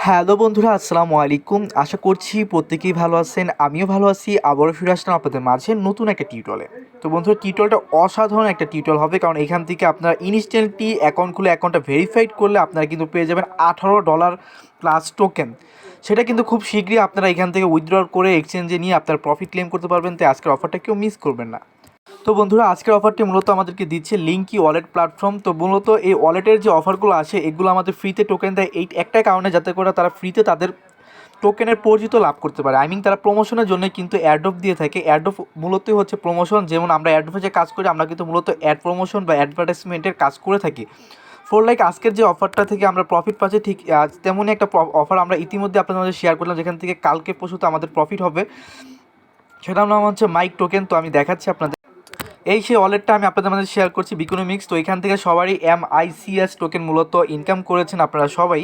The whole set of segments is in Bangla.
হ্যালো বন্ধুরা, আসসালামু আলাইকুম। আশা করছি প্রত্যেকেই ভালো আছেন, আমিও ভালো আছি। আবারও ফিরে আসলাম আপনাদের মাঝে নতুন একটা টিউটোরিয়ালে। তো বন্ধুরা, টিউটোরিয়ালটা অসাধারণ একটা টিউটোরিয়াল হবে, কারণ এখান থেকে আপনারা ইনস্ট্যান্টলি অ্যাকাউন্ট খুলে অ্যাকাউন্টটা ভেরিফাইড করলে আপনারা কিন্তু পেয়ে যাবেন $18 প্লাস টোকেন। সেটা কিন্তু খুব শীঘ্রই আপনারা এখান থেকে উইথড্র করে এক্সচেঞ্জে নিয়ে আপনার প্রফিট ক্লেম করতে পারবেন। তাই আজকের অফারটা কেউ মিস করবেন না। তো বন্ধুরা, আজকের অফারটি মূলত আমাদেরকে দিচ্ছে LynKey ওয়ালেট প্ল্যাটফর্ম। তো মূলত এই ওয়ালেটের যে অফারগুলো আসে এগুলো আমাদের ফ্রিতে টোকেন দেয় এই একটাই কারণে, যাতে করে তারা ফ্রিতে তাদের টোকেনের পরিচিত লাভ করতে পারে। তারা প্রমোশনের জন্য কিন্তু অ্যাড্রপ দিয়ে থাকে। অ্যাড্রপ মূলতই হচ্ছে প্রমোশন। যেমন আমরা অ্যাড্রপে যে কাজ করি, আমরা কিন্তু মূলত অ্যাড প্রমোশন বা অ্যাডভার্টাইজমেন্টের কাজ করে থাকি। আজকের যে অফারটা থেকে আমরা প্রফিট পাচ্ছি, ঠিক তেমনই একটা অফার আমরা ইতিমধ্যে আপনাদের মধ্যে শেয়ার করলাম, যেখান থেকে কালকে পরশুতে আমাদের প্রফিট হবে। সেটার নাম হচ্ছে মাইক টোকেন। তো আমি দেখাচ্ছি আপনাদের। এই সেই ওয়ালেটটা আমি আপনাদের মধ্যে শেয়ার করছি, বিকোনমিক্স। তো এখান থেকে সবারই MICS টোকেন মূলত ইনকাম করেছেন আপনারা সবাই,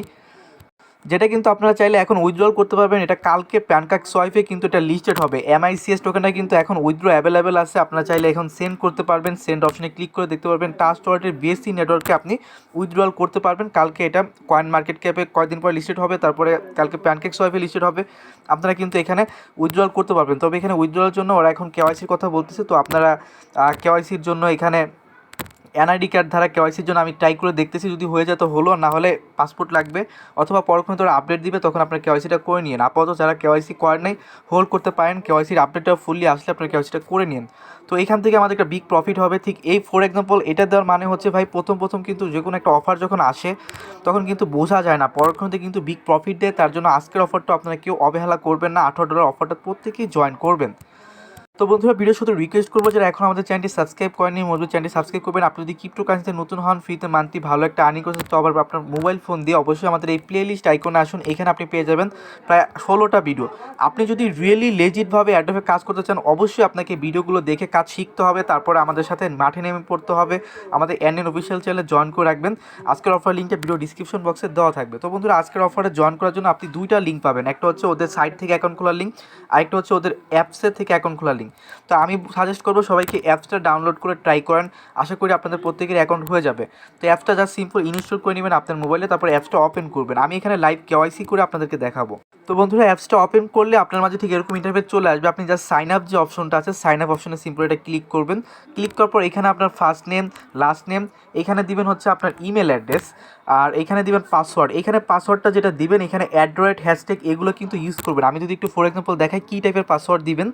যেটা কিন্তু আপনারা চাইলে এখন উইথড্রল করতে পারবেন। এটা কালকে প্যানকাক সোয়াইপে কিন্তু এটা লিস্টেড হবে। MICS টোকেনটা কিন্তু এখন উইথড্র অ্যাভেলেবেল আছে। আপনারা চাইলে এখন সেন্ড করতে পারবেন। সেন্ড অপশনে ক্লিক করে দেখতে পারবেন ট্রাস্ট ওয়ালেটের BSC নেটওয়ার্কে আপনি উইথড্রল করতে পারবেন। কালকে এটা কয়েন মার্কেট ক্যাপে কয়েকদিন পরে লিস্টেড হবে, তারপরে কালকে প্যানকেক সোয়াইপে লিস্টেড হবে। আপনারা কিন্তু এখানে উইথড্রল করতে পারবেন। তবে এখানে উইথড্রলের জন্য ওরা এখন KYCর কথা বলতেছে। তো আপনারা KYCর জন্য এখানে NID কার্ড ধারা KYCর জন্য আমি ট্রাই করে দেখতেছি, যদি হয়ে যায় তো হলো, না হলে পাসপোর্ট লাগবে, অথবা পরক্ষণে তোরা আপডেট দিবে, তখন আপনার KYCটা করে নিন। আপাতত যারা KYC করেন নাই হোল্ড করতে পারেন, KYCর আপডেটটা ফুললি আসলে আপনার KYCটা করে নিন। তো এখান থেকে আমাদের একটা বিগ প্রফিট হবে। ঠিক এই ফর এক্সাম্পল এটা দেওয়ার মানে হচ্ছে ভাই, প্রথম কিন্তু যে কোনো একটা অফার যখন আসে তখন কিন্তু বোঝা যায় না, পরক্ষণে কিন্তু বিগ প্রফিট দেয়। তার জন্য আজকের অফারটা আপনারা কেউ অবহেলা করবেন না। $18 অফারটা প্রত্যেকেই জয়েন করবেন। তো বন্ধুরা, ভিডিওর সাথে রিকোয়েস্ট করবো যারা এখন আমাদের চ্যানেলটি সাবস্ক্রাইব করেনি, মজুদ চ্যানেলটি সাবস্ক্রাইব করবেন। আপনি যদি ক্রিপ্টো কারেন্সিতে নতুন হন, ফ্রিতে মান্থলি ভালো একটা আর্নিং করতে, তো আবার আপনার মোবাইল ফোন দিয়ে অবশ্যই আমাদের এই প্লে লিস্ট আইকনে আসুন। এখানে আপনি পেয়ে যাবেন প্রায় 16টা ভিডিও। আপনি যদি রিয়েলি লেজিটভাবে অ্যাডোবে কাজ করতে চান, অবশ্যই আপনাকে ভিডিওগুলো দেখে কাজ শিখতে হবে, তারপরে আমাদের সাথে মাঠে নেমে পড়তে হবে। আমাদের NN অফিসিয়াল চ্যানেলে জয়েন করে রাখবেন। আজকের অফার লিঙ্কটা ভিডিও ডিসক্রিপশন বক্সে দেওয়া থাকবে। তো বন্ধুরা, আজকের অফারে জয়েন করার জন্য আপনি দুইটা লিঙ্ক পাবেন। একটা হচ্ছে ওদের সাইট থেকে অ্যাকাউন্ট খোলার লিঙ্ক, আরেকটা হচ্ছে ওদের অ্যাপসের থেকে অ্যাকাউন্ট খোলার লিঙ্ক। তো আমি সাজেস্ট করবো সবাইকে অ্যাপসটা ডাউনলোড করে ট্রাই করেন। আশা করি আপনাদের প্রত্যেকের অ্যাকাউন্ট হয়ে যাবে। তো অ্যাপসটা জাস্ট সিম্পল ইনস্টল করে নেবেন আপনার মোবাইলে, তারপর অ্যাপসটা ওপেন করবেন। আমি এখানে লাইভ KYC করে আপনাদেরকে দেখাবো। তো বন্ধুরা, অ্যাপসটা ওপেন করলে আপনার মাঝে ঠিক এরকম ইন্টারফেস চলে আসবে। আপনি জাস্ট সাইন আপ যে অপশনটা আছে, সাইন আপ অপশনে সিম্পল এটা ক্লিক করবেন। ক্লিক করার পর এখানে আপনার ফার্স্ট নেম, লাস্ট নেম, এখানে দিবেন হচ্ছে আপনার ইমেল অ্যাড্রেস, আর এখানে দিবেন পাসওয়ার্ড। এখানে পাসওয়ার্ডটা যেটা দিবেন, এখানে @, হ্যাশট্যাগ এগুলো কিন্তু ইউজ করবেন। আমি যদি একটু ফর এক্সাম্পল দেখাই কী টাইপের পাসওয়ার্ড দিবেন।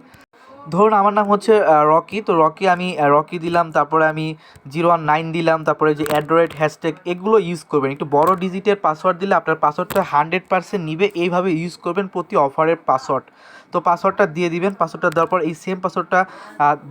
ধরুন আমার নাম হচ্ছে রকি। তো রকি আমি রকি দিলাম, তারপরে আমি 019 দিলাম, তারপরে যে @, হ্যাশট্যাগ এগুলো ইউজ করবেন। একটু বড় ডিজিটের পাসওয়ার্ড দিলে আপনার পাসওয়ার্ডটা 100% নিবে। এইভাবে ইউজ করবেন প্রতি অফারের পাসওয়ার্ড। তো পাসওয়ার্ডটা দিয়ে দিবেন। পাসওয়ার্ডটা দেওয়ার পর এই সেম পাসওয়ার্ডটা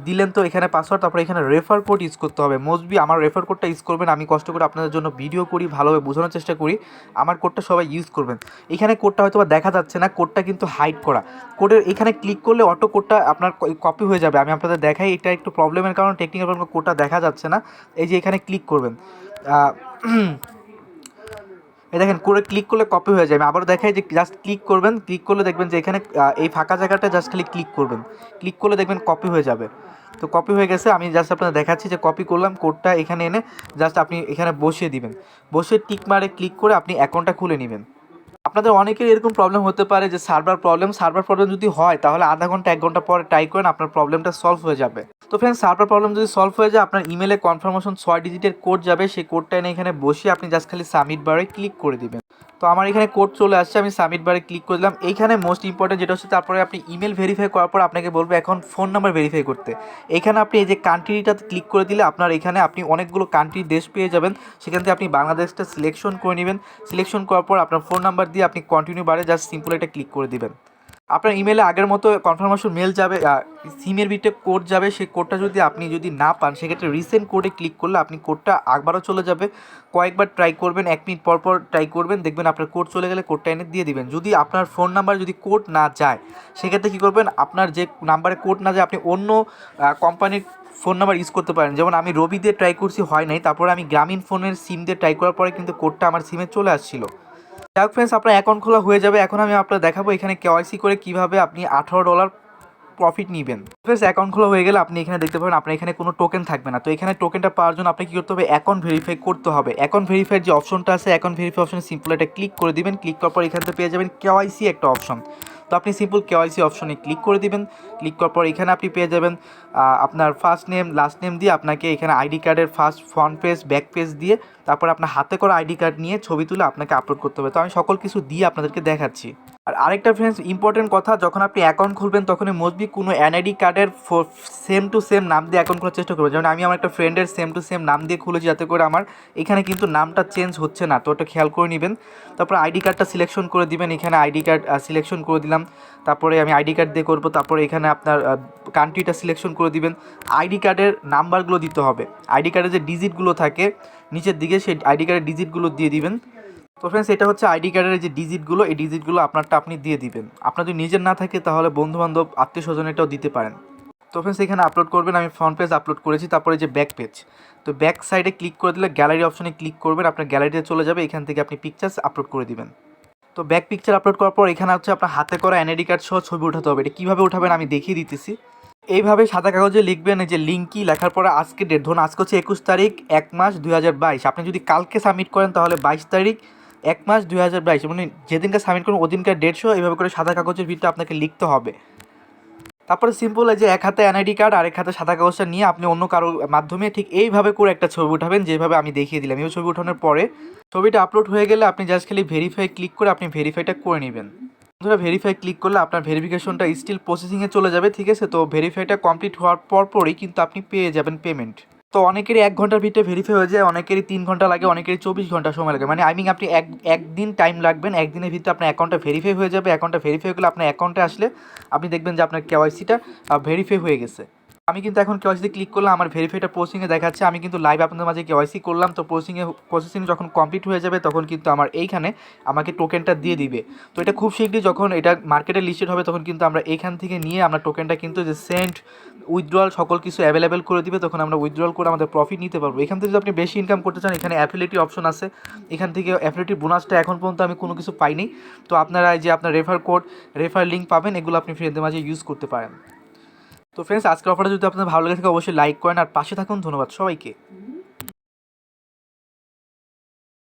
দিলেন। তো এখানে পাসওয়ার্ড, তারপরে এখানে রেফার কোড ইউজ করতে হবে। মোস্টবি আমার রেফার কোডটা ইউজ করবেন। আমি কষ্ট করে আপনাদের জন্য ভিডিও করি, ভালোভাবে বোঝানোর চেষ্টা করি। আমার কোডটা সবাই ইউজ করবেন। এখানে কোডটা হয়তো বা দেখা যাচ্ছে না, কোডটা কিন্তু হাইড করা। কোডের এখানে ক্লিক করলে অটো কোডটা আপনার কপি হয়ে যাবে। আমি আপনাদের দেখাই, এটা একটু প্রবলেমের কারণে টেকনিক্যাল প্রবলেম, কোডটা দেখা যাচ্ছে না। এই যে এখানে ক্লিক করবেন, এই দেখেন কোডে ক্লিক করলে কপি হয়ে যায়। আমি আবার দেখাই যে জাস্ট ক্লিক করবেন, ক্লিক করলে দেখবেন যে এখানে এই ফাঁকা জায়গাটা জাস্ট খালি ক্লিক করবেন। ক্লিক করলে দেখবেন কপি হয়ে যাবে। তো কপি হয়ে গেছে। আমি জাস্ট আপনাদের দেখাচ্ছি যে কপি করলাম। কোডটা এখানে এনে জাস্ট আপনি এখানে বসিয়ে দিবেন। বসে টিক মারে ক্লিক করে আপনি অ্যাকাউন্টটা খুলে নেবেন। আপনাদের অনেকের এরকম প্রবলেম হতে পারে যে সার্ভার প্রবলেম যদি হয়, তাহলে আধা ঘন্টা 1 ঘন্টা পরে ট্রাই করেন, আপনার প্রবলেমটা সলভ হয়ে যাবে। তো ফ্রেন্ডস, সার্ভার প্রবলেম যদি সলভ হয়ে যায়, আপনার ইমেলে কনফার্মেশন 6 ডিজিটের কোড যাবে। সেই কোডটা এনে এখানে বসিয়ে আপনি জাস্ট খালি সাবমিট বারে ক্লিক করে দিবেন। তো আমার এখানে কোড চলে আসছে, আমি সাবমিট বারে ক্লিক করে দিলাম। এইখানে মোস্ট ইম্পর্টেন্ট যেটা হচ্ছে, তারপরে আপনি ইমেল ভেরিফাই করার পর আপনাকে বলবে এখন ফোন নাম্বার ভেরিফাই করতে। এখানে আপনি এই যে কান্ট্রিটাতে ক্লিক করে দিলে আপনার এখানে আপনি অনেকগুলো কান্ট্রি দেশ পেয়ে যাবেন। সেখান থেকে আপনি বাংলাদেশটা সিলেকশন করে নেবেন। সিলেকশন করার পর আপনার ফোন নাম্বার দিয়ে আপনি কন্টিনিউ বারে জাস্ট সিম্পল এটা ক্লিক করে দিবেন। আপনার ইমেলে আগের মতো কনফার্মেশন মেল যাবে, সিমের ভিতরে কোড যাবে। সেই কোডটা যদি না পান, সেক্ষেত্রে রিসেন্ট কোডে ক্লিক করলে আপনি কোডটা আবারও চলে যাবে। কয়েকবার ট্রাই করবেন, 1 মিনিট পর পর ট্রাই করবেন, দেখবেন আপনার কোড চলে গেলে কোডটা এনে দিয়ে দিবেন। যদি আপনার ফোন নাম্বার যদি কোড না যায়, সেক্ষেত্রে কী করবেন, আপনার যে নাম্বারে কোড না যায় আপনি অন্য কোম্পানির ফোন নাম্বার ইউজ করতে পারেন। যেমন আমি রবি দিয়ে ট্রাই করছি, হয় নাই। তারপরে আমি গ্রামীণ ফোনের সিম দিয়ে ট্রাই করার পরে কিন্তু কোডটা আমার সিমে চলে আসছিল। যাক ফ্রেন্ডস, আপনার অ্যাকাউন্ট খোলা হয়ে যাবে। এখন আমি আপনার দেখাবো এখানে KYC করে কীভাবে আপনি $18 প্রফিট নেবেন। ফ্রেন্ডস অ্যাকাউন্ট খোলা হয়ে গেলে আপনি এখানে দেখতে পাবেন আপনার এখানে কোনো টোকেন থাকবে না। তো এখানে টোকেনটা পাওয়ার জন্য আপনাকে কী করতে হবে, অ্যাকাউন্ট ভেরিফাই করতে হবে। অ্যাকাউন্ট ভেরিফাইয়ের যে অপশনটা আছে, অ্যাকাউন্ট ভেরিফাই অপশনে সিম্পল এটা ক্লিক করে দিবেন। ক্লিক করার পর এখান থেকে পেয়ে যাবেন কেওয়াইসি একটা অপশন। তো আপনি সিম্পল কেওয়াইসি অপশনে ক্লিক করে দিবেন। ক্লিক করার পর এখানে আপনি পেয়ে যাবেন আপনার ফার্স্ট নেম লাস্ট নেম দিয়ে আপনাকে এখানে আইডি কার্ডের first front page back page দিয়ে তারপর আপনার হাতে করা আইডি কার্ড নিয়ে ছবি তুলে আপনাকে আপলোড করতে হবে। তো আমি সকল কিছু দিয়ে আপনাদেরকে দেখাচ্ছি। আর আরেকটা ফ্রেন্ডস ইম্পর্টেন্ট কথা, যখন আপনি অ্যাকাউন্ট খুলবেন তখনই মোস্টলি কোনো এনআইডি কার্ডের সেম টু সেম নাম দিয়ে অ্যাকাউন্ট খোলার চেষ্টা করবেন। যেমন আমি আমার একটা ফ্রেন্ডের সেম টু সেম নাম দিয়ে খুলেছি, যাতে করে আমার এখানে কিন্তু নামটা চেঞ্জ হচ্ছে না। তো ওটা খেয়াল করে নেবেন। তারপর আইডি কার্ডটা সিলেকশন করে দিবেন। এখানে আইডি কার্ড সিলেকশন করে দিলাম। তারপরে আমি আইডি কার্ড দিয়ে করবো। তারপরে এখানে আপনার কান্ট্রিটা সিলেকশন করে দিবেন। আইডি কার্ডের নাম্বারগুলো দিতে হবে। আইডি কার্ডের যে ডিজিটগুলো থাকে নিচের দিকে, সেই আইডি কার্ডের ডিজিটগুলো দিয়ে দিবেন। তো ফ্রেন্ডস এটা হচ্ছে আইডি কার্ডের যে ডিজিটগুলো, এই ডিজিটগুলো আপনারটা আপনি দিয়ে দিবেন। আপনার যদি নিজের না থাকে তাহলে বন্ধুবান্ধব আত্মীয় স্বজনেরটাও দিতে পারেন। তো ফ্রেন্ডস এখানে আপলোড করবেন। আমি ফ্রন্ট পেজ আপলোড করেছি। তারপরে যে ব্যাক পেজ, তো ব্যাক সাইডে ক্লিক করে দিলে গ্যালারি অপশনে ক্লিক করবেন। আপনার গ্যালারিতে চলে যাবে। এখান থেকে আপনি পিকচার্স আপলোড করে দিবেন। তো ব্যাক পিকচার আপলোড করার পর এখানে হচ্ছে আপনার হাতে করা এনআইডি কার্ড সহ ছবি উঠাতে হবে। এটা কীভাবে উঠাবেন আমি দেখিয়ে দিতেছি। এইভাবে সাদা কাগজে লিখবেন এই যে LynKey, লেখার পরে আজকে ডেট, ধরুন আজকে হচ্ছে 21 তারিখ 1 মাস 2022। আপনি যদি কালকে সাবমিট করেন তাহলে 22 তারিখ 1 মাস 2022, মানে যেদিনকে সাবমিট করুন ওদিনকার ডেট সহ এইভাবে করে সাদা কাগজের ভিতরে আপনাকে লিখতে হবে। তারপরে সিম্পল এই যে এক হাতে এনআইডি কার্ড আর এক হাতে সাদা কাগজটা নিয়ে আপনি অন্য কারোর মাধ্যমে ঠিক এইভাবে করে একটা ছবি উঠাবেন, যেভাবে আমি দেখিয়ে দিলাম। এই ছবি উঠানোর পরে ছবিটা আপলোড হয়ে গেলে আপনি জাস্ট খালি ভেরিফাই ক্লিক করে আপনি ভেরিফাইটা করে নেবেন। বন্ধুরা ভেরিফাই ক্লিক করলে আপনার ভেরিফিকেশনটা স্টিল প্রসেসিংয়ে চলে যাবে, ঠিক আছে। তো ভেরিফাইটা কমপ্লিট হওয়ার পরই কিন্তু আপনি পেয়ে যাবেন পেমেন্ট। তো অনেকেরই 1 ঘন্টার ভিতরে ভেরিফাই হয়ে যায়, অনেকেরই 3 ঘন্টা লাগে, অনেকেরই 24 ঘন্টা সময় লাগে। মানে আপনি একদিন টাইম লাগবেন, একদিনের ভিতরে আপনার অ্যাকাউন্টটা ভেরিফাই হয়ে যাবে। অ্যাকাউন্টটা ভেরিফাই হলে আপনার অ্যাকাউন্টে আসলে আপনি দেখবেন যে আপনার কেওয়াইসিটা ভেরিফাই হয়ে গেছে। আমি কিন্তু এখন কেওয়াইসিতে ক্লিক করলাম, আমার ভেরিফাইটা প্রসেসিংয়ে দেখাচ্ছে। আমি কিন্তু লাইভ আপনাদের মাঝে কেওয়াইসি করলাম। তো প্রসেসিং যখন কমপ্লিট হয়ে যাবে তখন কিন্তু আমার এইখানে আমাকে টোকেনটা দিয়ে দিবে। তো এটা খুব শীঘ্রই যখন এটা মার্কেটে লিস্টেড হবে তখন কিন্তু আমরা এইখান থেকে নিয়ে আমরা টোকেনটা কিন্তু যে সেন্ড উইথড্রয়াল সকল কিছু অ্যাভেলেবেল করে দিবে, তখন আমরা উইথড্রয়াল করে আমাদের প্রফিট নিতে পারবো। এখান থেকে যদি আপনি বেশি ইনকাম করতে চান এখানে অ্যাফিলিয়েটি অপশন আছে। এখান থেকে অ্যাফিলিয়েটি বোনাসটা এখন পর্যন্ত আমি কোনো কিছু পাইনি। তো আপনারা যে আপনার রেফার কোড রেফার লিঙ্ক পাবেন, এগুলো আপনি ফ্রেন্ডদের মাঝে ইউজ করতে পারেন। তো ফ্রেন্ডস আজকের অফারটা যদি আপনাদের ভালো লেগে থাকে অবশ্যই লাইক করেন আর পাশে থাকুন। ধন্যবাদ সবাইকে।